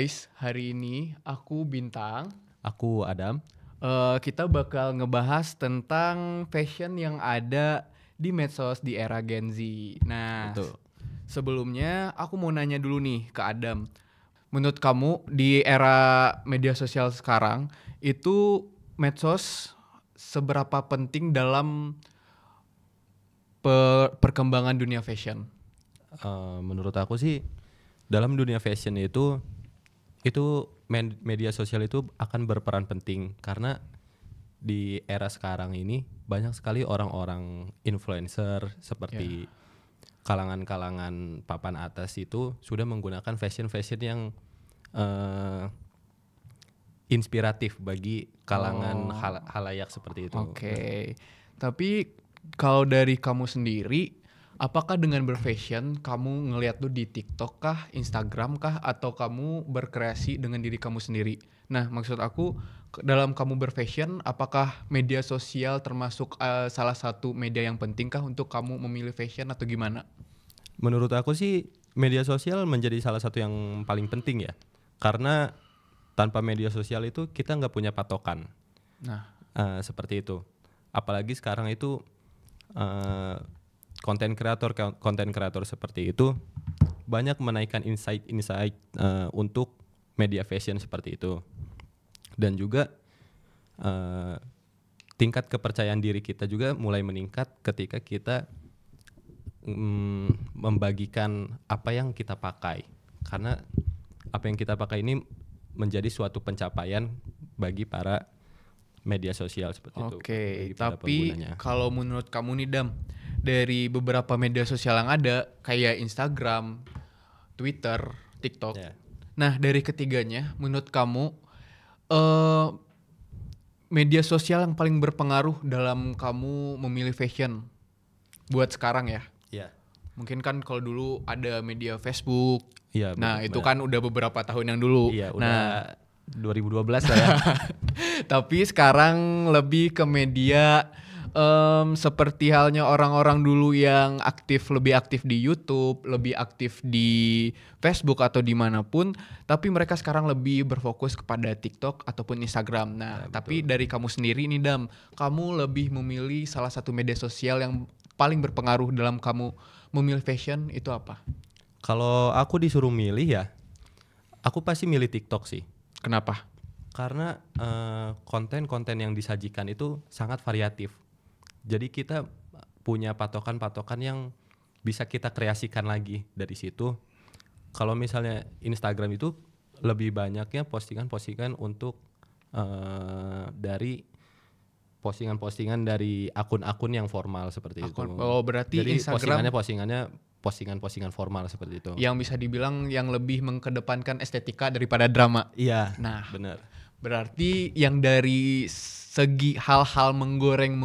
guys, hari ini aku Bintang. Aku Adam. Kita bakal ngebahas tentang fashion yang ada di medsos di era Gen Z. Nah, Betul. sebelumnya aku mau nanya dulu nih ke Adam. Menurut kamu di era media sosial sekarang itu medsos seberapa penting dalam perkembangan dunia fashion? Menurut aku sih dalam dunia fashion itu media sosial itu akan berperan penting karena di era sekarang ini banyak sekali orang-orang influencer seperti kalangan-kalangan papan atas itu sudah menggunakan fashion yang inspiratif bagi kalangan halayak seperti itu. Oke. Tapi kalau dari kamu sendiri, apakah dengan berfashion kamu ngelihat tuh di TikTok kah, Instagram kah, atau kamu berkreasi dengan diri kamu sendiri? Nah, maksud aku dalam kamu berfashion, apakah media sosial termasuk salah satu media yang penting kah untuk kamu memilih fashion atau gimana? Menurut aku sih media sosial menjadi salah satu yang paling penting ya, karena tanpa media sosial itu kita nggak punya patokan. Nah, seperti itu. Apalagi sekarang itu konten kreator seperti itu banyak menaikkan insight untuk media fashion seperti itu, dan juga tingkat kepercayaan diri kita juga mulai meningkat ketika kita membagikan apa yang kita pakai, karena apa yang kita pakai ini menjadi suatu pencapaian bagi para media sosial seperti itu. Oke, tapi kalau menurut kamu nih Dam, dari beberapa media sosial yang ada kayak Instagram, Twitter, TikTok. Nah, dari ketiganya menurut kamu media sosial yang paling berpengaruh dalam kamu memilih fashion buat sekarang ya? Iya. Mungkin kan kalau dulu ada media Facebook. Iya. Nah, itu kan udah beberapa tahun yang dulu. Iya, udah 2012 lah ya. Tapi sekarang lebih ke media seperti halnya orang-orang dulu yang lebih aktif di YouTube, lebih aktif di Facebook atau dimanapun, tapi mereka sekarang lebih berfokus kepada TikTok ataupun Instagram. Nah, tapi dari kamu sendiri nih Dam, kamu lebih memilih salah satu media sosial yang paling berpengaruh dalam kamu memilih fashion itu apa? Kalau aku disuruh milih ya, aku pasti milih TikTok sih. Kenapa? Karena konten-konten yang disajikan itu sangat variatif. Jadi kita punya patokan-patokan yang bisa kita kreasikan lagi dari situ. Kalau misalnya Instagram itu lebih banyaknya postingan-postingan untuk dari postingan-postingan dari akun-akun yang formal seperti itu. Oh, berarti jadi Instagram postingan-postingan formal seperti itu. Yang bisa dibilang yang lebih mengedepankan estetika daripada drama. Iya. Nah, benar. Berarti yang dari segi hal-hal menggoreng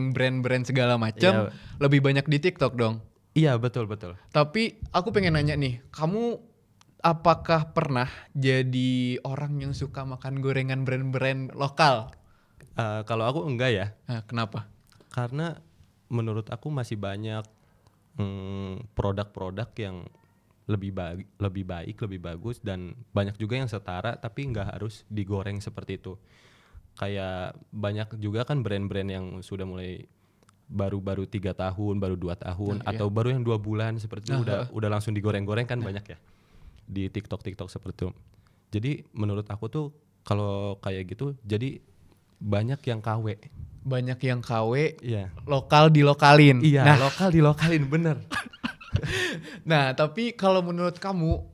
brand-brand segala macam lebih banyak di TikTok dong. Iya, betul. Tapi aku pengen nanya nih, kamu apakah pernah jadi orang yang suka makan gorengan brand-brand lokal? Kalau aku enggak ya. Nah, kenapa? Karena menurut aku masih banyak produk-produk yang lebih baik, lebih bagus, dan banyak juga yang setara tapi nggak harus digoreng seperti itu. Kayak banyak juga kan brand-brand yang sudah mulai baru 3 tahun, baru 2 tahun, atau baru yang 2 bulan seperti itu udah langsung digoreng-goreng kan banyak ya di TikTok seperti itu. Jadi menurut aku tuh kalau kayak gitu jadi banyak yang KW. Banyak yang KW, iya. Lokal dilokalin. Iya, lokal dilokalin, bener. Nah, tapi kalau menurut kamu,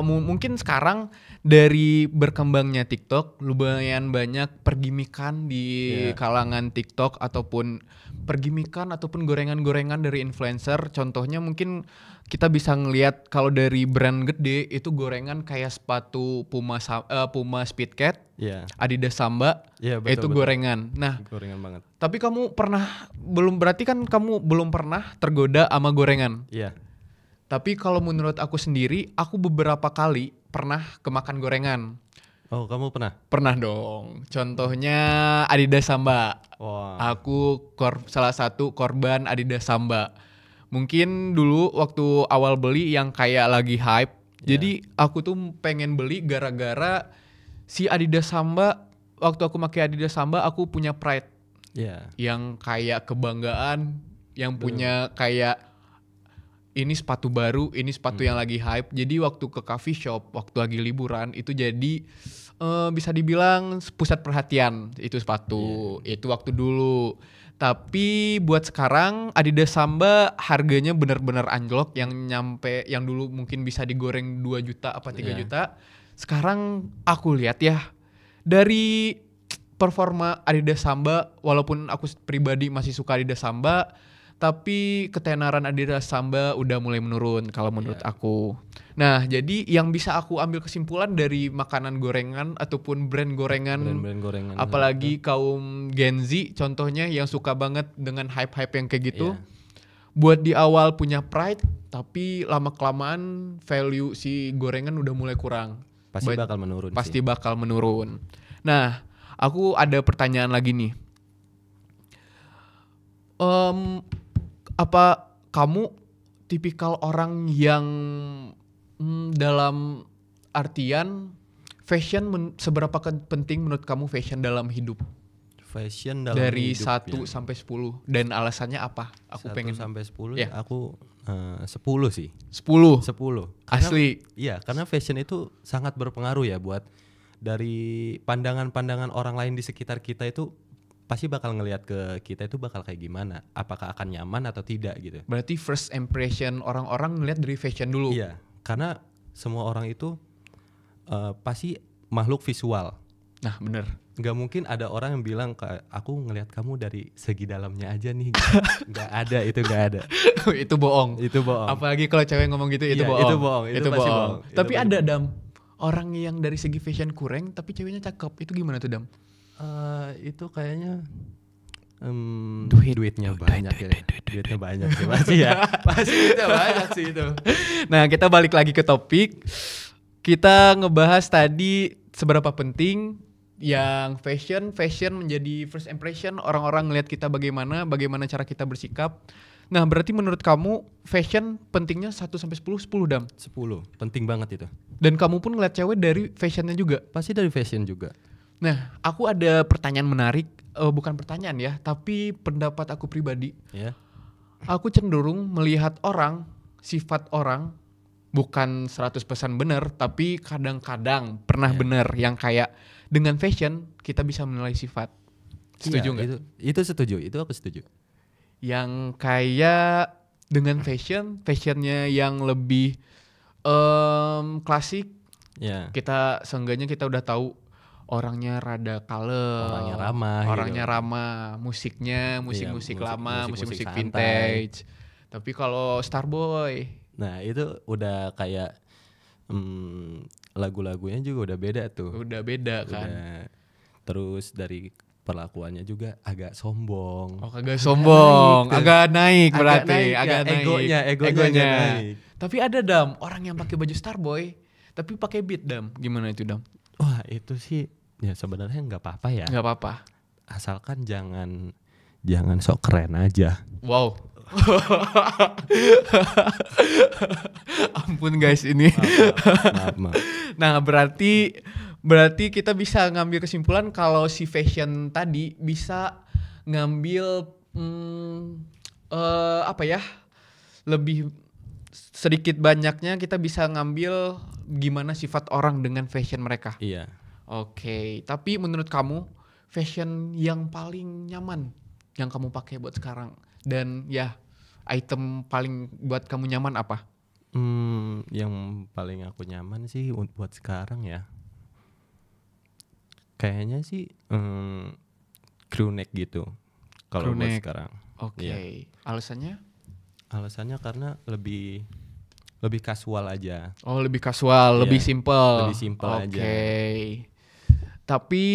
mungkin sekarang dari berkembangnya TikTok, lumayan banyak pergimikan di kalangan TikTok ataupun gorengan-gorengan dari influencer. Contohnya mungkin kita bisa ngelihat kalau dari brand gede itu gorengan kayak sepatu Puma Speedcat, Adidas Samba, itu gorengan. Nah, gorengan banget. Tapi kamu berarti kan kamu belum pernah tergoda sama gorengan. Iya. Tapi kalau menurut aku sendiri, aku beberapa kali pernah kemakan gorengan. Oh, kamu pernah? Pernah dong. Contohnya Adidas Samba. Wow. Aku salah satu korban Adidas Samba. Mungkin dulu waktu awal beli yang kayak lagi hype, Jadi aku tuh pengen beli gara-gara si Adidas Samba. Waktu aku pakai Adidas Samba aku punya pride. Iya. Yang kayak kebanggaan, yang punya kayak ini sepatu baru, ini sepatu yang lagi hype. Jadi waktu ke coffee shop, waktu lagi liburan itu jadi bisa dibilang pusat perhatian itu sepatu. Itu waktu dulu. Tapi buat sekarang Adidas Samba harganya benar-benar anjlok, yang dulu mungkin bisa digoreng 2 juta apa 3 juta. Sekarang aku lihat ya dari performa Adidas Samba, walaupun aku pribadi masih suka Adidas Samba, tapi ketenaran Adidas Samba udah mulai menurun kalau menurut aku. Nah, jadi yang bisa aku ambil kesimpulan dari makanan gorengan ataupun brand gorengan, Brand-brand gorengan. apalagi kaum Gen Z contohnya yang suka banget dengan hype-hype yang kayak gitu. Iya. Buat di awal punya pride, tapi lama-kelamaan value si gorengan udah mulai kurang. Pasti bakal menurun Pasti sih. bakal menurun. Nah, aku ada pertanyaan lagi nih. Apa kamu tipikal orang yang dalam artian fashion seberapa penting menurut kamu fashion dalam hidup? Fashion dalam Dari hidup 1 sampai 10 dan alasannya apa? Aku 1 pengen sampai 10 Ya. aku 10 sih. 10. 10. Asli. Iya, karena fashion itu sangat berpengaruh ya buat dari pandangan-pandangan orang lain di sekitar kita itu pasti bakal ngelihat ke kita itu bakal kayak gimana, apakah akan nyaman atau tidak gitu. Berarti first impression orang-orang ngeliat dari fashion dulu. Iya, karena semua orang itu pasti makhluk visual. Nah, bener. Nggak mungkin ada orang yang bilang aku ngelihat kamu dari segi dalamnya aja nih. Nggak ada, itu nggak ada. Itu bohong. Itu bohong. Apalagi kalau cewek ngomong gitu, itu Iya, bohong. itu bohong, itu pasti bohong. Tapi Itu ada pasti Dam, orang yang dari segi fashion kurang tapi ceweknya cakep. Itu gimana tuh Dam? Itu kayaknya Duitnya duitnya banyak ya. Duitnya banyak sih pasti ya. Pasti duitnya banyak sih itu. Nah, kita balik lagi ke topik. Kita ngebahas tadi seberapa penting yang fashion menjadi first impression, orang-orang ngelihat kita bagaimana cara kita bersikap. Nah, berarti menurut kamu fashion pentingnya 1 sampai 10 Dam. 10, penting banget itu. Dan kamu pun ngeliat cewek dari fashionnya juga. Pasti dari fashion juga. Nah, aku ada pertanyaan menarik, bukan pertanyaan ya, tapi pendapat aku pribadi. Ya. Aku cenderung melihat sifat orang bukan 100% benar, tapi kadang-kadang pernah benar, yang kayak dengan fashion kita bisa menilai sifat. Setuju nggak? Itu setuju, itu aku setuju. Yang kayak dengan fashionnya yang lebih klasik, Ya. seenggaknya kita udah tahu orangnya rada kalem, Orangnya ramah, musiknya musik lama, musik santai. vintage. Tapi kalau Starboy, Nah itu udah kayak lagu-lagunya juga udah beda tuh. udah beda kan. Terus dari perlakuannya juga agak sombong. Oh, kagak sombong, agak naik Agak berarti, naik ya, agak naik. egonya agak naik. Tapi ada Dam, orang yang pakai baju Starboy tapi pakai beat Dam. Gimana itu Dam? Wah itu sih ya sebenarnya nggak apa-apa ya. Nggak apa-apa. Asalkan jangan sok keren aja. Wow. Ampun guys ini. Maaf. Nah, berarti kita bisa ngambil kesimpulan kalau si fashion tadi bisa ngambil lebih sedikit banyaknya kita bisa ngambil gimana sifat orang dengan fashion mereka. Iya. Oke, tapi menurut kamu fashion yang paling nyaman yang kamu pakai buat sekarang, dan ya item paling buat kamu nyaman apa? Yang paling aku nyaman sih buat sekarang ya. Kayaknya sih crew neck gitu. Kalau buat sekarang. Oke. Iya. Alasannya? Alasannya karena lebih kasual aja. Oh, lebih kasual, Iya, lebih simple. lebih simple aja. Oke. Tapi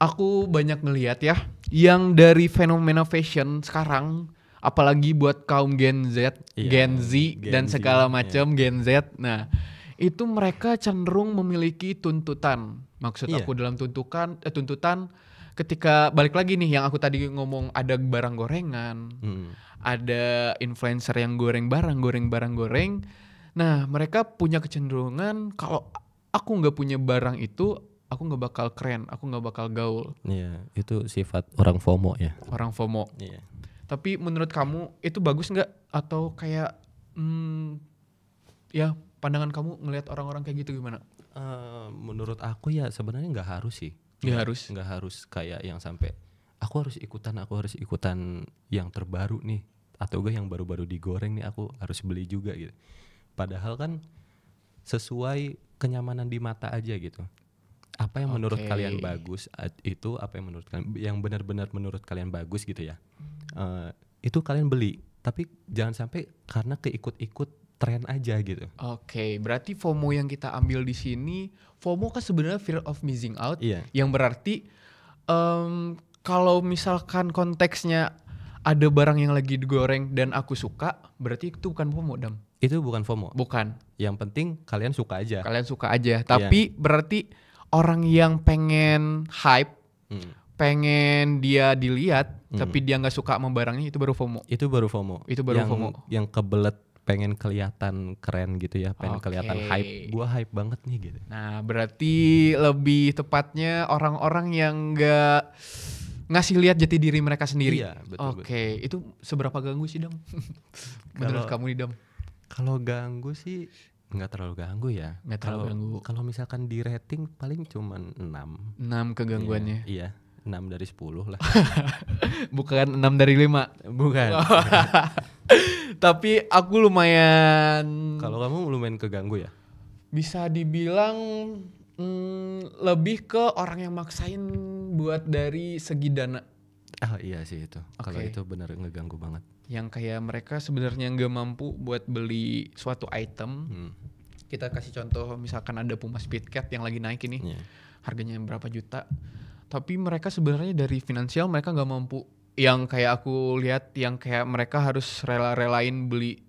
aku banyak ngelihat ya yang dari fenomena fashion sekarang, apalagi buat kaum Gen Z, Iya, Gen Z dan Gen Z, segala macam Gen Z. Nah, itu mereka cenderung memiliki tuntutan. Maksud Iya. aku dalam tuntutan ketika balik lagi nih yang aku tadi ngomong, ada barang gorengan, ada influencer yang goreng barang. Nah, mereka punya kecenderungan kalau aku nggak punya barang itu, aku nggak bakal keren, aku nggak bakal gaul. Iya, itu sifat orang FOMO ya. Orang FOMO. Iya. Tapi menurut kamu itu bagus nggak? Atau kayak ya pandangan kamu ngelihat orang-orang kayak gitu gimana? Menurut aku ya sebenarnya nggak harus sih. Nggak harus kayak yang sampai aku harus ikutan yang terbaru nih, atau enggak yang baru-baru digoreng nih aku harus beli juga gitu. Padahal kan sesuai kenyamanan di mata aja gitu. Apa yang menurut kalian bagus itu apa yang menurut kalian yang benar-benar menurut kalian bagus gitu ya. Itu kalian beli, tapi jangan sampai karena keikut-ikut tren aja gitu. Oke, berarti FOMO yang kita ambil di sini, FOMO kan sebenarnya fear of missing out, Iya. yang berarti kalau misalkan konteksnya ada barang yang lagi digoreng dan aku suka, berarti itu bukan FOMO, Dam. Itu bukan FOMO. Bukan. Yang penting kalian suka aja. Kalian suka aja, tapi berarti orang yang pengen hype, pengen dia dilihat, tapi dia nggak suka sama barangnya, itu baru FOMO. Itu baru FOMO. Itu baru FOMO. Yang kebelet pengen kelihatan keren gitu ya, pengen kelihatan hype. Gua hype banget nih gitu. Nah, berarti lebih tepatnya orang-orang yang nggak ngasih lihat jati diri mereka sendiri. Iya, betul. Oke, itu seberapa ganggu sih, Dam? Menurut kamu nih, Dam? Kalau ganggu sih nggak terlalu ganggu ya. Nggak terlalu ganggu. Kalau misalkan di rating paling cuman 6. 6 kegangguannya. Iya, 6 dari 10 lah. Bukan 6 dari 5. Bukan. Tapi aku lumayan. Kalau kamu lumayan keganggu ya? Bisa dibilang lebih ke orang yang maksain buat dari segi dana. Ah iya sih itu. Kalau itu benar ngeganggu banget. Yang kayak mereka sebenarnya nggak mampu buat beli suatu item. Kita kasih contoh, misalkan ada Puma Speedcat yang lagi naik ini, harganya berapa juta. Tapi mereka sebenarnya dari finansial mereka nggak mampu. Yang kayak aku lihat, yang kayak mereka harus rela-relain beli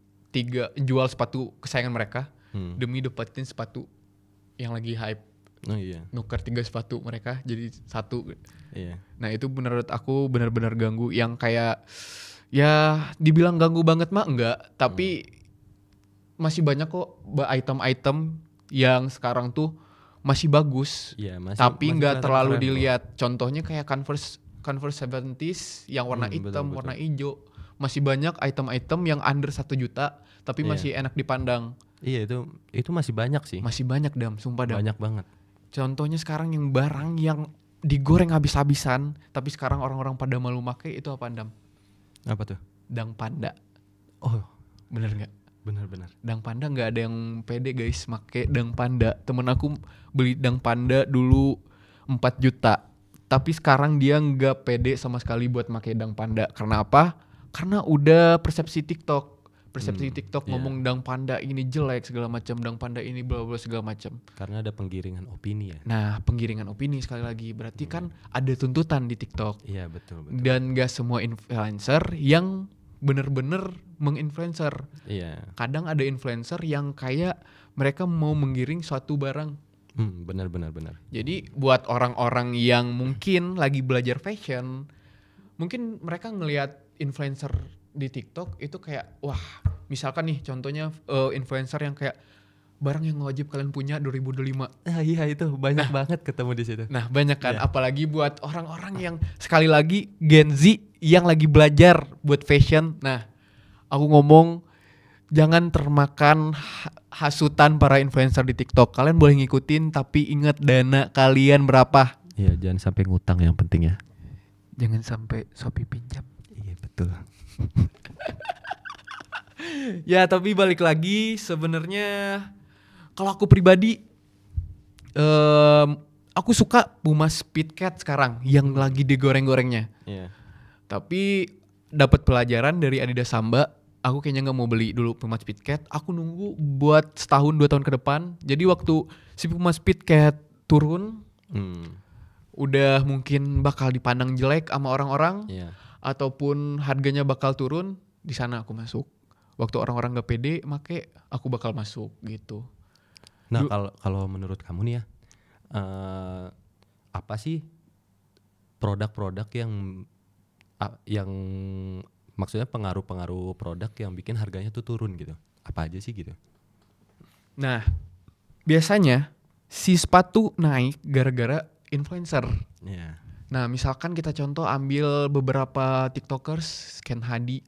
jual sepatu kesayangan mereka demi dapetin sepatu yang lagi hype. Oh iya. Nuker 3 sepatu mereka jadi 1. Iya. Nah itu menurut aku benar-benar ganggu. Yang kayak ya dibilang ganggu banget mah enggak, tapi masih banyak kok item-item yang sekarang tuh masih bagus, tapi nggak terlalu dilihat. Contohnya kayak Converse 70s yang warna hitam, warna hijau. Masih banyak item-item yang under 1 juta, tapi masih enak dipandang. Iya itu masih banyak sih. Masih banyak, Dam, sumpah, Dam. Banyak banget. Contohnya sekarang yang barang yang digoreng habis-habisan, tapi sekarang orang-orang pada malu make, itu apa, Dam? Apa tuh? Dang Panda. Oh, bener nggak? Bener. Dang Panda nggak ada yang pede guys make Dang Panda. Temen aku beli Dang Panda dulu 4 juta. Tapi sekarang dia nggak pede sama sekali buat make Dang Panda. Karena apa? Karena udah persepsi TikTok. Ngomong Dang Panda ini jelek segala macam, Dang Panda ini bla bla segala macam. Karena ada penggiringan opini ya. Nah, penggiringan opini sekali lagi. Berarti kan ada tuntutan di TikTok. Iya, betul. Dan gak semua influencer yang bener-bener menginfluencer. Iya. Kadang ada influencer yang kayak mereka mau menggiring suatu barang. Benar. Jadi buat orang-orang yang mungkin lagi belajar fashion, mungkin mereka ngelihat influencer di TikTok itu kayak wah, misalkan nih contohnya influencer yang kayak barang yang wajib kalian punya 2025. Iya itu banyak banget ketemu di situ. Nah banyak kan, apalagi buat orang-orang yang sekali lagi Gen Z yang lagi belajar buat fashion. Nah aku ngomong jangan termakan hasutan para influencer di TikTok. Kalian boleh ngikutin tapi ingat dana kalian berapa. Iya jangan sampai ngutang yang penting ya. Jangan sampai Shopee pinjam. Iya betul. Ya tapi balik lagi sebenarnya kalau aku pribadi aku suka Puma Speedcat sekarang yang lagi digoreng-gorengnya. Tapi dapat pelajaran dari Adidas Samba, aku kayaknya nggak mau beli dulu Puma Speedcat. Aku nunggu buat setahun 2 tahun ke depan. Jadi waktu si Puma Speedcat turun, udah mungkin bakal dipandang jelek sama orang-orang, ataupun harganya bakal turun, di sana aku masuk. Waktu orang-orang nggak pede make, aku bakal masuk gitu. Nah kalau menurut kamu nih ya, apa sih produk-produk yang maksudnya pengaruh-pengaruh produk yang bikin harganya tuh turun gitu? Apa aja sih gitu? Nah, biasanya si sepatu naik gara-gara influencer. Iya. Nah, misalkan kita contoh ambil beberapa TikTokers, Ken Hadi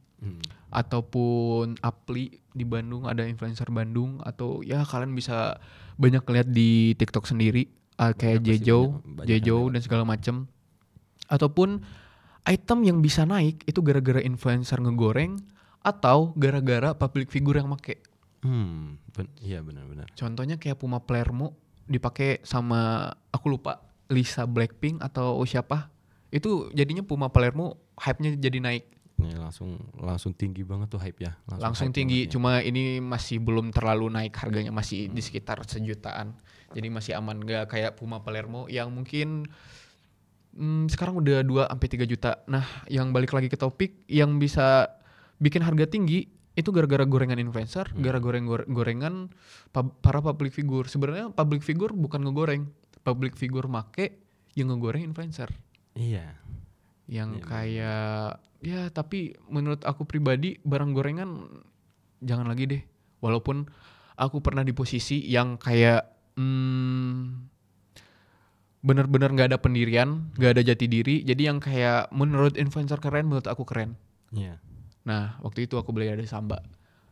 ataupun Apli di Bandung, ada influencer Bandung, atau ya kalian bisa banyak lihat di TikTok sendiri kayak Banyak pasti, Jejo, banyak yang Jejo lewat. dan segala macem. Ataupun item yang bisa naik itu gara-gara influencer ngegoreng atau gara-gara public figure yang make. Iya benar-benar. Contohnya kayak Puma Palermo dipakai sama aku lupa Lisa Blackpink atau siapa. Itu jadinya Puma Palermo hype-nya jadi naik. Ini langsung tinggi banget tuh hype ya. Langsung hype tinggi, banget ya. cuma ini masih belum terlalu naik harganya, masih di sekitar sejutaan. Jadi masih aman, gak kayak Puma Palermo yang mungkin sekarang udah 2-3 juta. Nah, yang balik lagi ke topik, yang bisa bikin harga tinggi itu gara-gara gorengan influencer, gara-gara gorengan para public figure. Sebenarnya public figure bukan ngegoreng, public figure make yang ngegoreng influencer. Iya. Yang Iya, kayak ya, tapi menurut aku pribadi barang gorengan jangan lagi deh. Walaupun aku pernah di posisi yang kayak bener-bener nggak ada pendirian, nggak ada jati diri. Jadi yang kayak menurut influencer keren, menurut aku keren. Iya. Nah, waktu itu aku beli Adidas Samba.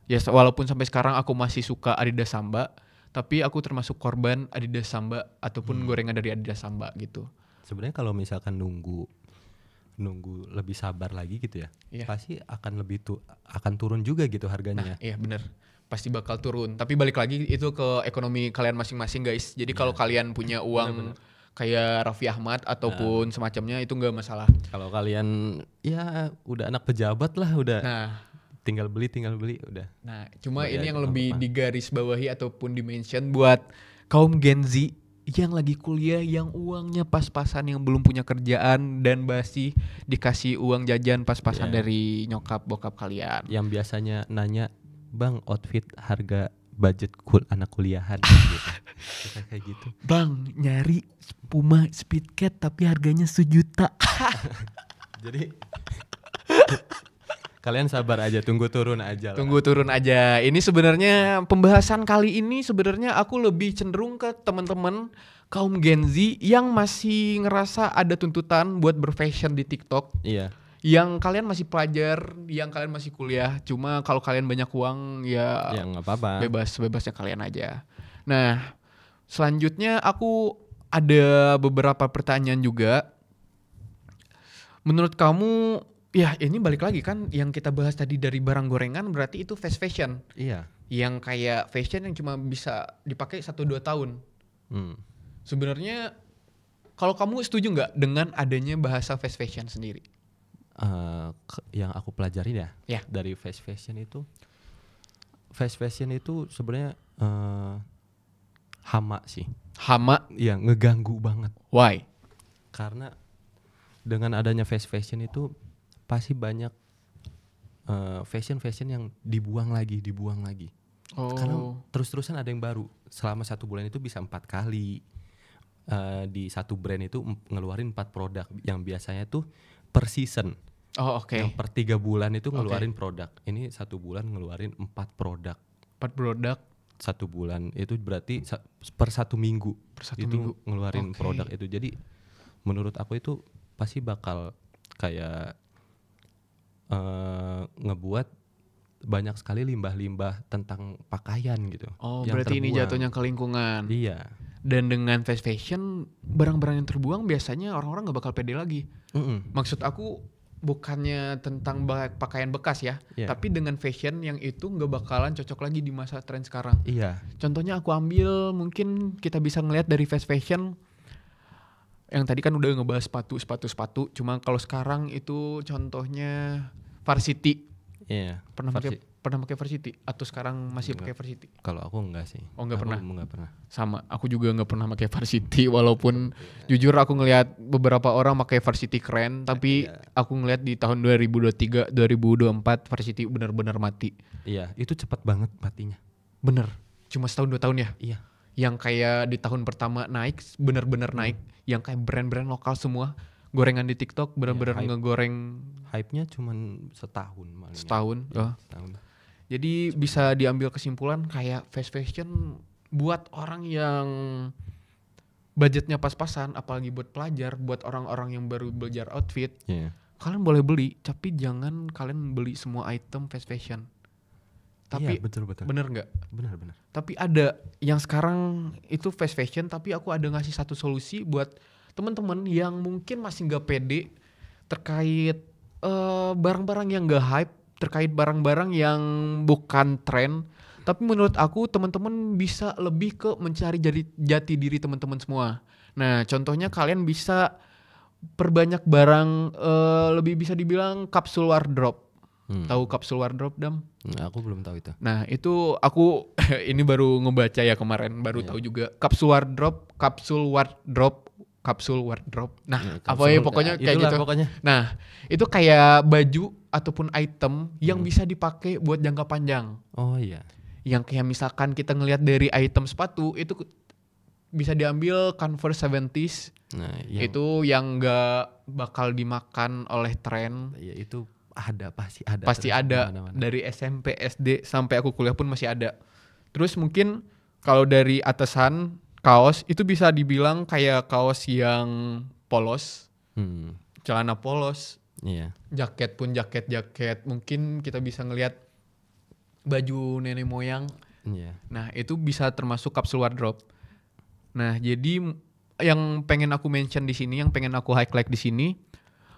Ya, walaupun sampai sekarang aku masih suka Adidas Samba, tapi aku termasuk korban Adidas Samba ataupun gorengan dari Adidas Samba gitu. Sebenarnya kalau misalkan nunggu lebih sabar lagi gitu ya, Iya. pasti akan turun juga gitu harganya. Nah, iya bener. Pasti bakal turun. Tapi balik lagi itu ke ekonomi kalian masing-masing guys. Jadi kalau kalian punya uang kayak Raffi Ahmad ataupun semacamnya itu nggak masalah. Kalau kalian ya udah anak pejabat lah, udah Nah, tinggal beli udah. Nah, cuma Bayar ini yang tahun lebih depan. digarisbawahi ataupun dimention buat kaum Gen Z yang lagi kuliah, yang uangnya pas-pasan, yang belum punya kerjaan dan masih dikasih uang jajan pas-pasan Iya. dari nyokap bokap kalian. Yang biasanya nanya, "Bang, outfit harga budget anak kuliahan." gitu. Kayak gitu. Bang, nyari Puma Speedcat tapi harganya 1 juta. Jadi kalian sabar aja, tunggu turun aja lah. Tunggu turun aja. Ini sebenarnya pembahasan kali ini sebenarnya aku lebih cenderung ke teman-teman kaum Gen Z yang masih ngerasa ada tuntutan buat berfashion di TikTok. Iya. Yang kalian masih pelajar, yang kalian masih kuliah. Cuma kalau kalian banyak uang ya Ya nggak apa-apa. bebas-bebasnya kalian aja. Nah, selanjutnya aku ada beberapa pertanyaan juga. Menurut kamu, ya ini balik lagi kan yang kita bahas tadi dari barang gorengan berarti itu fast fashion. Iya. Yang kayak fashion yang cuma bisa dipakai 1-2 tahun. Sebenarnya kalau kamu setuju nggak dengan adanya bahasa fast fashion sendiri? Yang aku pelajarin Ya. dari fast fashion itu sebenarnya hama sih. Hama, Iya, ngeganggu banget. why? Karena dengan adanya fast fashion itu pasti banyak fashion yang dibuang lagi. Karena Oh, terus-terusan ada yang baru. Selama 1 bulan itu bisa 4 kali. Di satu brand itu ngeluarin 4 produk. Yang biasanya tuh per season. oh oke. Yang per 3 bulan itu ngeluarin produk. Ini 1 bulan ngeluarin 4 produk. 4 produk 1 bulan itu berarti per 1 minggu. per 1 itu minggu. ngeluarin Oke. produk itu. Jadi menurut aku itu pasti bakal kayak ngebuat banyak sekali limbah-limbah tentang pakaian gitu. Oh, yang berarti ini terbuang. jatuhnya ke lingkungan. Iya. Dan dengan fast fashion, barang-barang yang terbuang biasanya orang-orang nggak bakal pede lagi. Maksud aku bukannya tentang pakaian bekas ya, Iya. tapi dengan fashion yang itu nggak bakalan cocok lagi di masa tren sekarang. Iya. Contohnya aku ambil, mungkin kita bisa ngelihat dari fast fashion yang tadi kan udah ngebahas sepatu. Cuma kalau sekarang itu contohnya Varsity. Iya. Pernah pakai Varsity atau sekarang masih pakai Varsity? Kalau aku enggak sih. Oh, nggak pernah? Enggak pernah. Sama, aku juga nggak pernah pakai Varsity walaupun jujur aku ngelihat beberapa orang pakai Varsity keren, tapi aku ngelihat di tahun 2023 2024 Varsity benar-benar mati. Iya, itu cepat banget matinya. Bener, cuma setahun 2 tahun ya. Iya. Yang kayak di tahun pertama naik benar-benar naik, yang kayak brand-brand lokal semua gorengan di TikTok benar-benar hype. ngegoreng Hype-nya cuman setahun paling. setahun. Ya, Oh. setahun. Jadi bisa diambil kesimpulan kayak fast fashion buat orang yang budgetnya pas-pasan, apalagi buat pelajar, buat orang-orang yang baru belajar outfit. Iya. Kalian boleh beli, tapi jangan kalian beli semua item fast fashion. Tapi Iya, betul. bener nggak? Benar. Tapi ada yang sekarang itu fast fashion, tapi aku ada ngasih satu solusi buat teman-teman yang mungkin masih nggak pede terkait barang-barang yang nggak hype, terkait barang-barang yang bukan tren. Tapi menurut aku teman-teman bisa lebih ke mencari jati diri teman-teman semua. Nah, contohnya kalian bisa perbanyak barang, lebih bisa dibilang kapsul wardrobe. Tahu kapsul wardrobe, Dam? Aku belum tahu itu. Nah, itu aku ini baru ngebaca ya kemarin, baru tahu juga kapsul wardrobe. Nah, apa ya pokoknya kayak itulah gitu. Pokoknya. Nah, itu kayak baju ataupun item yang bisa dipakai buat jangka panjang. Oh iya. Yang kayak misalkan kita ngelihat dari item sepatu itu bisa diambil Converse 70s. Nah, Itu yang nggak bakal dimakan oleh tren. ya itu pasti ada. Pasti terus ada kemana-mana. dari SMP, SD sampai aku kuliah pun masih ada. Terus mungkin kalau dari atasan kaos itu bisa dibilang kayak kaos yang polos, celana polos, Iya. jaket pun jaket. Mungkin kita bisa ngelihat baju nenek moyang. Iya. Nah, itu bisa termasuk kapsul wardrobe. Nah, jadi yang pengen aku mention di sini, yang pengen aku highlight di sini,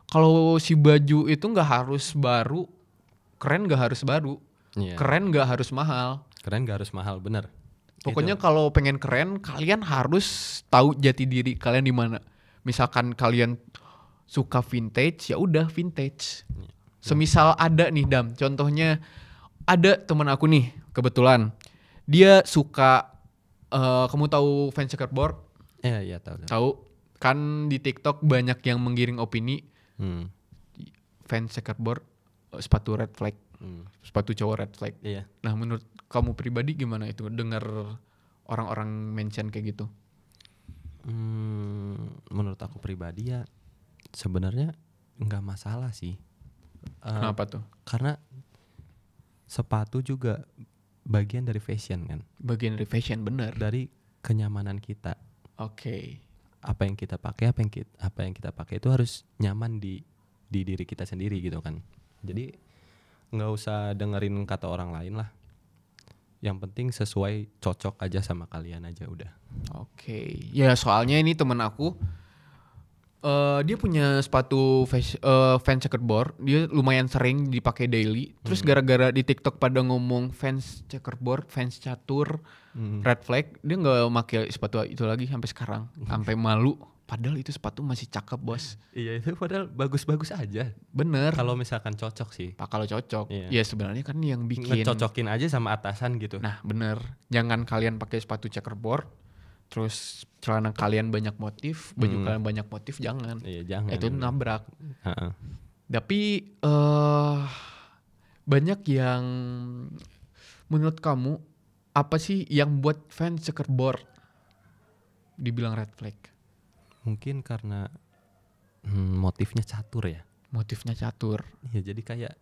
kalau si baju itu nggak harus baru, keren nggak harus baru, Iya. keren nggak harus mahal. Keren gak harus mahal, bener. Pokoknya kalau pengen keren, kalian harus tahu jati diri kalian di mana. Misalkan kalian suka vintage, ya udah vintage. Semisal ada nih, Dam, contohnya ada teman aku nih, kebetulan dia suka, kamu tahu fans checkerboard? Iya tahu. Tahu kan di TikTok banyak yang menggiring opini fans checkerboard, sepatu red flag, sepatu cowok red flag. Iya. Nah, menurut kamu pribadi gimana itu dengar orang-orang mention kayak gitu? Menurut aku pribadi ya sebenarnya nggak masalah sih. Kenapa tuh? Karena sepatu juga bagian dari fashion kan. Bagian dari fashion, bener. Dari kenyamanan kita. Oke. Apa yang kita pakai, apa yang kita pakai itu harus nyaman di diri kita sendiri gitu kan. Jadi nggak usah dengerin kata orang lain lah. Yang penting sesuai, cocok aja sama kalian aja udah. Oke. Ya soalnya ini temen aku, dia punya sepatu fans checkerboard, dia lumayan sering dipakai daily. Terus gara-gara di TikTok pada ngomong fans checkerboard, fans catur, red flag, dia nggak pakai sepatu itu lagi sampai sekarang, sampai malu. Padahal itu sepatu masih cakep, bos. Iya itu padahal bagus-bagus aja. Bener. Kalau misalkan cocok sih. Pak, kalau cocok, Iya. ya sebenarnya kan yang bikin. Ngecocokin aja sama atasan gitu. Nah bener, jangan kalian pakai sepatu checkerboard, terus celana kalian banyak motif, baju kalian banyak motif, jangan. Iya jangan. Itu nabrak. Ha-ha. Tapi banyak yang, menurut kamu apa sih yang buat fans checkerboard dibilang red flag? Mungkin karena motifnya catur ya. Motifnya catur. Iya jadi kayak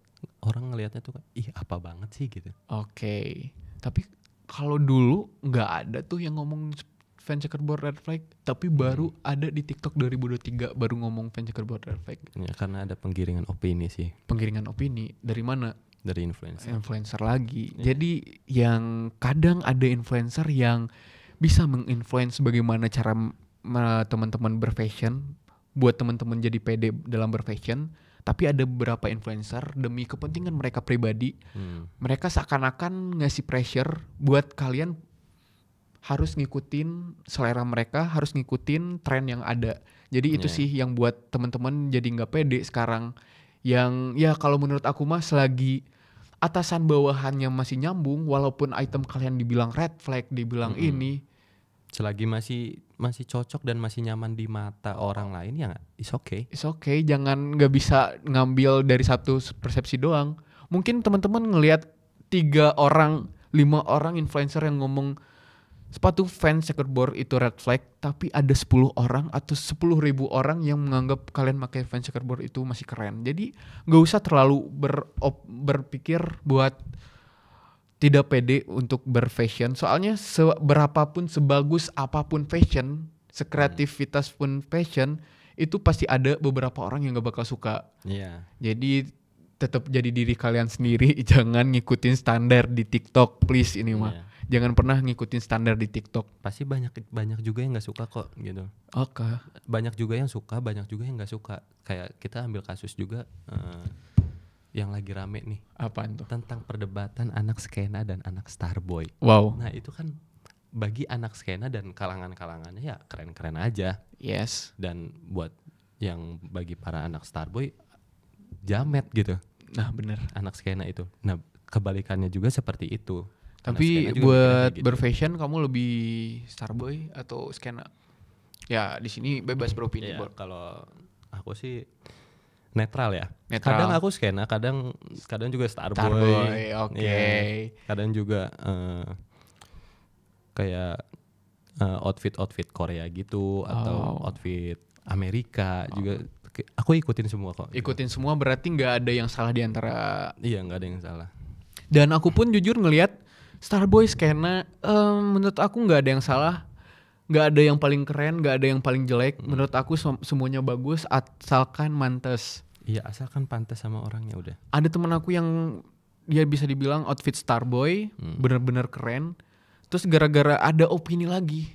orang ngelihatnya tuh ih apa banget sih gitu. Oke. Tapi kalau dulu nggak ada tuh yang ngomong fans checkerboard red flag, tapi baru ada di TikTok 2023 baru ngomong fans checkerboard red flag. Ya karena ada penggiringan opini sih Penggiringan opini dari mana? dari influencer. Influencer lagi. Jadi yang kadang ada influencer yang bisa menginfluence bagaimana cara teman-teman berfashion, buat teman-teman jadi pede dalam berfashion. Tapi ada beberapa influencer demi kepentingan mereka pribadi, mereka seakan-akan ngasih pressure buat kalian harus ngikutin selera mereka, harus ngikutin tren yang ada. Jadi itu sih yang buat teman-teman jadi nggak pede sekarang. Yang ya kalau menurut aku mah selagi atasan bawahannya masih nyambung, walaupun item kalian dibilang red flag, dibilang ini, selagi masih cocok dan masih nyaman di mata orang lain ya it's okay. it's okay. Jangan nggak bisa ngambil dari satu persepsi doang. Mungkin teman-teman ngelihat 3 orang, 5 orang influencer yang ngomong sepatu fans checkerboard itu red flag, tapi ada 10 orang atau 10.000 orang yang menganggap kalian pakai fans checkerboard itu masih keren. Jadi nggak usah terlalu berpikir buat tidak pede untuk berfashion. Soalnya seberapapun sebagus apapun fashion, sekreativitas pun fashion, itu pasti ada beberapa orang yang gak bakal suka. Iya. Jadi tetap jadi diri kalian sendiri, jangan ngikutin standar di TikTok, please ini mah. Iya. Jangan pernah ngikutin standar di TikTok. Pasti banyak juga yang nggak suka kok gitu. Oke. Banyak juga yang suka, banyak juga yang nggak suka. Kayak kita ambil kasus juga yang lagi rame nih. Apaan tuh? Tentang perdebatan anak skena dan anak starboy. Wow. Nah itu kan bagi anak skena dan kalangan-kalangannya ya keren-keren aja. Yes. Dan buat yang bagi para anak starboy jamet gitu. Nah bener. Anak skena itu. Nah kebalikannya juga seperti itu. Anak Tapi skena juga buat mikirnya kayak gitu. berfashion kamu lebih starboy atau skena? Ya di sini bebas beropini. Iya, kalau aku sih netral ya. Netral. Kadang aku skena, kadang juga starboy. Starboy, oke. Iya. Kadang juga kayak outfit Korea gitu atau outfit Amerika juga. Aku ikutin semua kok. Ikutin semua berarti nggak ada yang salah di antara. Iya, nggak ada yang salah. Dan aku pun jujur ngelihat starboy skena, menurut aku nggak ada yang salah, nggak ada yang paling keren, nggak ada yang paling jelek. Menurut aku semuanya bagus asalkan mantes. Iya, asalkan pantas sama orangnya udah. Ada temen aku yang dia bisa dibilang outfit starboy, bener-bener keren. Terus gara-gara ada opini lagi,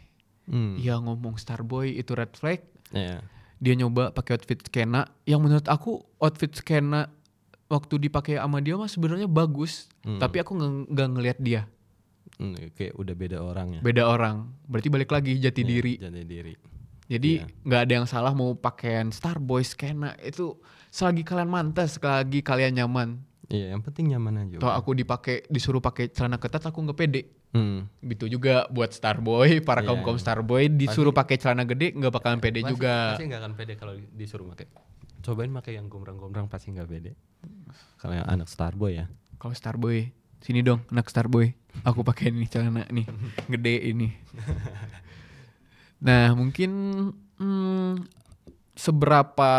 ya ngomong starboy itu red flag. Iya. Dia nyoba pakai outfit skena, yang menurut aku outfit skena waktu dipakai sama dia mah sebenarnya bagus, tapi aku nggak ngelihat dia. Kayak udah beda orang ya. Beda orang, berarti balik lagi jati diri. Jati diri. Jadi nggak ada yang salah mau pakaian starboy skena itu selagi kalian mantas, selagi kalian nyaman. Iya, yang penting nyaman aja. Toh aku disuruh pakai celana ketat aku nggak pede. Gitu juga buat starboy, para Iya, kaum starboy disuruh pakai celana gede nggak bakalan pede juga. Pasti nggak akan pede kalau disuruh pakai. Cobain pakai yang gombrang-gombrang pasti nggak pede. Kalau yang anak starboy ya. Kalau starboy, sini dong anak starboy. Aku pakai ini celana nih, gede ini. Nah mungkin seberapa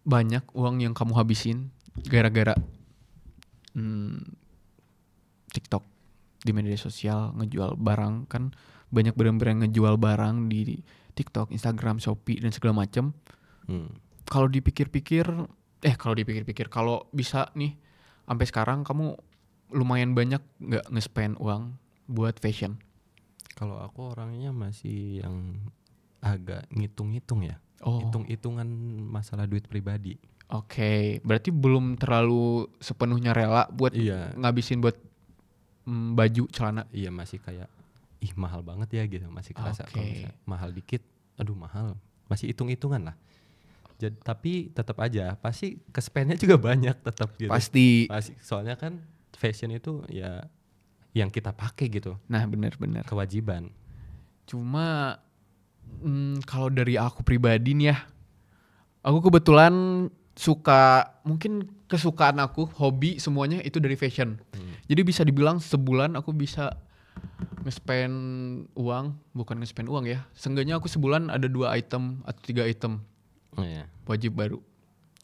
banyak uang yang kamu habisin gara-gara TikTok di media sosial ngejual barang, kan banyak brand-brand ngejual barang di TikTok, Instagram, Shopee dan segala macam. Kalau dipikir-pikir, kalau bisa nih sampai sekarang kamu lumayan banyak nggak nge-spend uang buat fashion? Kalau aku orangnya masih yang agak ngitung-ngitung ya. Hitung-hitungan masalah duit pribadi. Oke, berarti belum terlalu sepenuhnya rela buat ngabisin buat baju, celana. Iya, masih kayak mahal banget ya gitu, masih kerasa kalau misalnya mahal dikit, aduh mahal. Masih hitung-hitungan lah. Jadi, tapi tetap aja pasti ke-spend-nya juga banyak tetap gitu. Pasti. Soalnya kan fashion itu ya yang kita pakai gitu. Nah, benar-benar. Kewajiban. Cuma kalau dari aku pribadi nih ya, aku kebetulan suka, mungkin kesukaan aku, hobi semuanya itu dari fashion. Jadi bisa dibilang sebulan aku bisa nge-spend uang, bukan nge-spend uang ya. Seenggaknya aku sebulan ada 2 item atau 3 item. Iya. Wajib baru.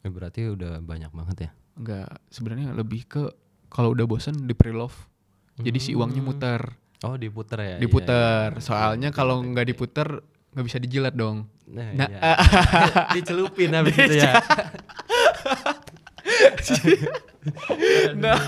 Berarti udah banyak banget ya? Enggak, sebenarnya lebih ke kalau udah bosen di pre-love. Jadi si uangnya muter. Oh, diputer ya? Diputer. Iya. Soalnya kalau nggak diputer nggak bisa dijilat dong. Nah. Dicelupin habis itu ya. Nah.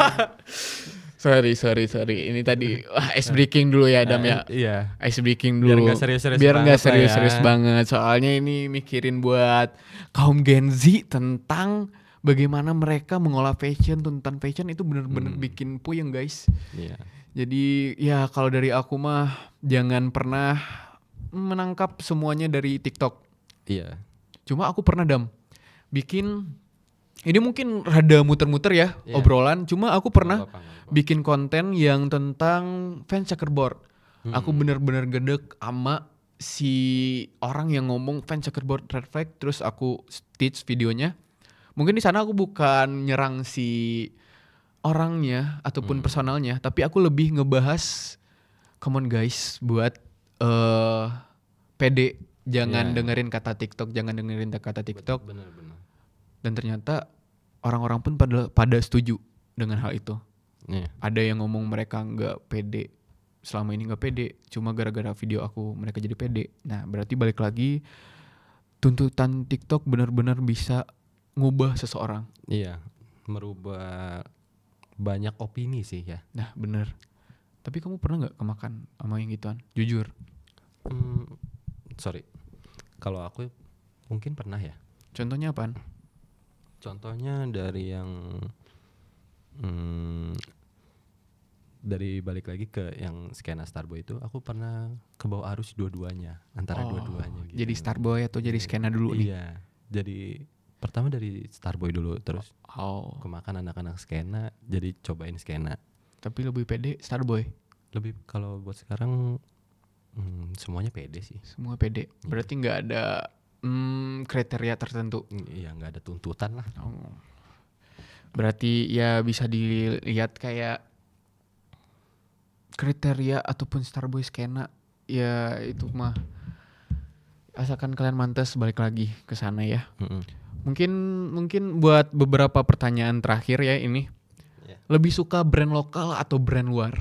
Sorry. Ini tadi ice breaking dulu ya Adam ya. Iya. Ice breaking dulu. Biar nggak serius-serius banget. Soalnya ini mikirin buat kaum Gen Z tentang bagaimana mereka mengolah fashion, tuntutan fashion itu benar-benar bikin puyeng guys. Iya. Jadi ya kalau dari aku mah jangan pernah menangkap semuanya dari TikTok. Iya. Cuma aku pernah bikin, ini mungkin rada muter-muter ya obrolan. Cuma aku pernah bikin konten yang tentang fans checkerboard. Aku bener-bener gedek sama si orang yang ngomong fans checkerboard red flag. Terus aku stitch videonya. Mungkin di sana aku bukan nyerang si orangnya ataupun personalnya, tapi aku lebih ngebahas, come on guys, buat pede, jangan dengerin kata TikTok, Bener. Dan ternyata orang-orang pun pada setuju dengan hal itu. Iya. Ada yang ngomong mereka nggak pede, selama ini nggak pede, cuma gara-gara video aku mereka jadi pede. Nah berarti balik lagi, tuntutan TikTok benar-benar bisa ngubah seseorang. Iya, merubah banyak opini sih ya. Nah bener. Tapi kamu pernah nggak kemakan sama yang gituan? Jujur. Sorry, kalau aku mungkin pernah ya. Contohnya apaan? Contohnya dari yang dari balik lagi ke yang skena Starboy itu, aku pernah ke bawah arus dua-duanya, antara dua-duanya gitu. Jadi Starboy atau jadi skena dulu nih? Iya, jadi pertama dari Starboy dulu, terus kemakan anak-anak skena, jadi cobain skena. Tapi lebih pede Starboy? Lebih, kalau buat sekarang semuanya pede sih. Semua pede? Berarti nggak ada kriteria tertentu? Iya, nggak ada tuntutan lah. Berarti ya bisa dilihat kayak kriteria ataupun Starboy skena, ya itu mah asalkan kalian mantas balik lagi ke sana ya. Mungkin buat beberapa pertanyaan terakhir ya ini. Yeah. Lebih suka brand lokal atau brand luar?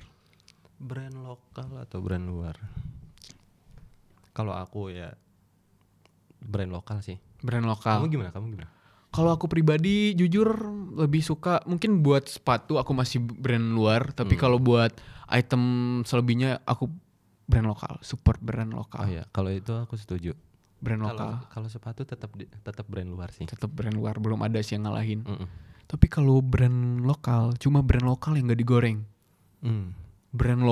Brand lokal atau brand luar? Kalau aku ya brand lokal sih. Brand lokal. Kamu gimana? Kalau aku pribadi jujur lebih suka, mungkin buat sepatu aku masih brand luar, tapi kalau buat item selebihnya aku brand lokal, support brand lokal. Oh ya, kalau itu aku setuju. Brand lokal. Kalau sepatu tetap brand luar sih. Tetap brand luar, belum ada sih yang ngalahin. Tapi kalau brand lokal, cuma brand lokal yang gak digoreng. Brand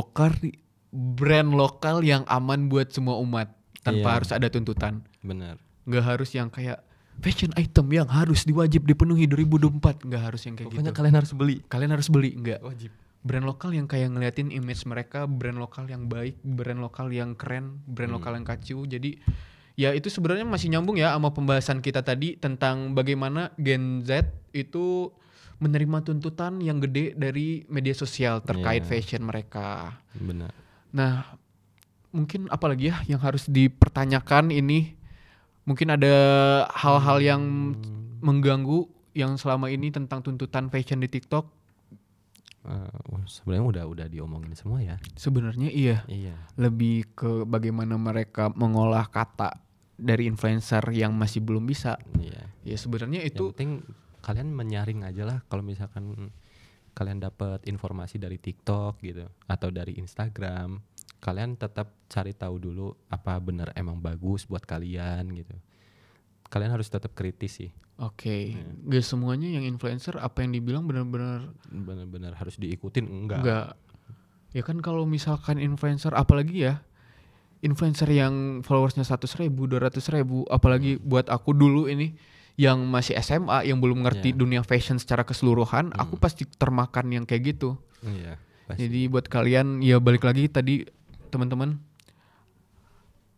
lokal yang aman buat semua umat tanpa harus ada tuntutan. Benar. Gak harus yang kayak fashion item yang harus diwajib dipenuhi 2024, nggak harus yang kayak Pokoknya gitu. Kalian harus beli, nggak. Wajib. Brand lokal yang kayak ngeliatin image mereka, brand lokal yang baik, brand lokal yang keren, brand lokal yang kacau. Jadi ya itu sebenarnya masih nyambung ya sama pembahasan kita tadi tentang bagaimana Gen Z itu menerima tuntutan yang gede dari media sosial terkait fashion mereka. Benar. Nah, mungkin apalagi ya yang harus dipertanyakan ini? Mungkin ada hal-hal yang mengganggu yang selama ini tentang tuntutan fashion di TikTok. Sebenarnya udah diomongin semua ya. Sebenarnya iya. Lebih ke bagaimana mereka mengolah kata dari influencer yang masih belum bisa. Iya. Ya sebenarnya itu. Yang penting kalian menyaring aja lah. Kalau misalkan kalian dapat informasi dari TikTok gitu atau dari Instagram, kalian tetap cari tahu dulu apa benar emang bagus buat kalian gitu. Kalian harus tetap kritis sih. Oke. Gak semuanya yang influencer apa yang dibilang benar-benar harus diikutin, enggak. Ya kan kalau misalkan influencer, apalagi ya influencer yang followersnya 100.000, 200.000, apalagi buat aku dulu ini yang masih SMA yang belum ngerti dunia fashion secara keseluruhan, aku pasti termakan yang kayak gitu. Iya. Jadi buat kalian ya balik lagi tadi teman-teman,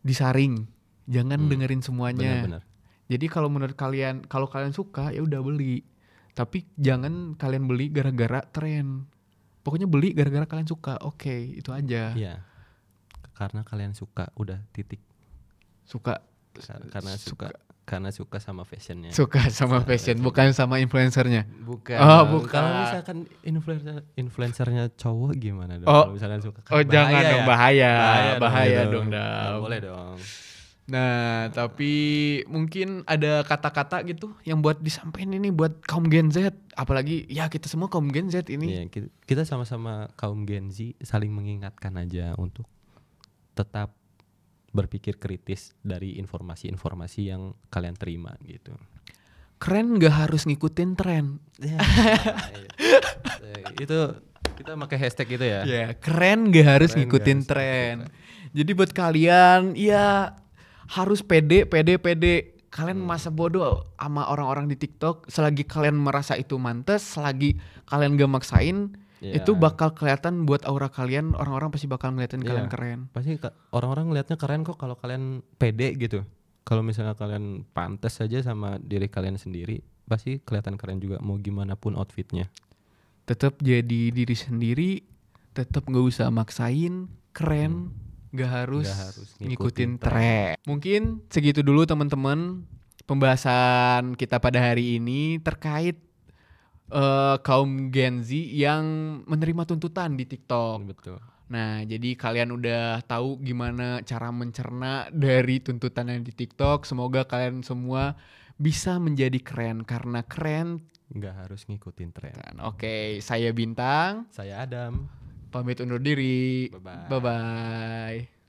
disaring, jangan dengerin semuanya. Benar-benar. Jadi kalau menurut kalian, kalau kalian suka ya udah beli, tapi jangan kalian beli gara-gara tren. Pokoknya beli gara-gara kalian suka, oke, itu aja. Iya, karena kalian suka, udah titik. Suka karena suka sama fashionnya. Suka sama fashion, bukan sama influencernya. Bukan. Bukan. Kalau misalkan influencernya cowok gimana dong? Oh, Kalau misalkan suka. Jangan dong, bahaya gitu. dong. Nggak boleh dong. Nah, tapi mungkin ada kata-kata gitu yang buat disampaikan ini buat kaum Gen Z, apalagi ya kita semua kaum Gen Z ini. Iya, kita sama-sama kaum Gen Z saling mengingatkan aja untuk tetap berpikir kritis dari informasi-informasi yang kalian terima gitu. Keren gak harus ngikutin tren. Itu kita pakai hashtag itu ya. Ya, keren gak harus ngikutin tren. Jadi buat kalian ya harus pede. Kalian masa bodoh sama orang-orang di TikTok. Selagi kalian merasa itu mantes, selagi kalian gak maksain, itu bakal kelihatan buat aura kalian. Orang-orang pasti bakal ngeliatin kalian keren. Pasti orang-orang ngeliatnya keren kok kalau kalian pede gitu. Kalau misalnya kalian pantas saja sama diri kalian sendiri, pasti kelihatan keren juga mau gimana pun outfitnya. Tetap jadi diri sendiri, tetap gak usah maksain, keren. Gak harus ngikutin tren. Mungkin segitu dulu teman-teman pembahasan kita pada hari ini terkait kaum Gen Z yang menerima tuntutan di TikTok. Betul. Nah, jadi kalian udah tahu gimana cara mencerna dari tuntutan yang di TikTok. Semoga kalian semua bisa menjadi keren karena keren. Nggak harus ngikutin tren. Oke, saya Bintang. Saya Adam. Pamit undur diri. Bye-bye. Bye-bye.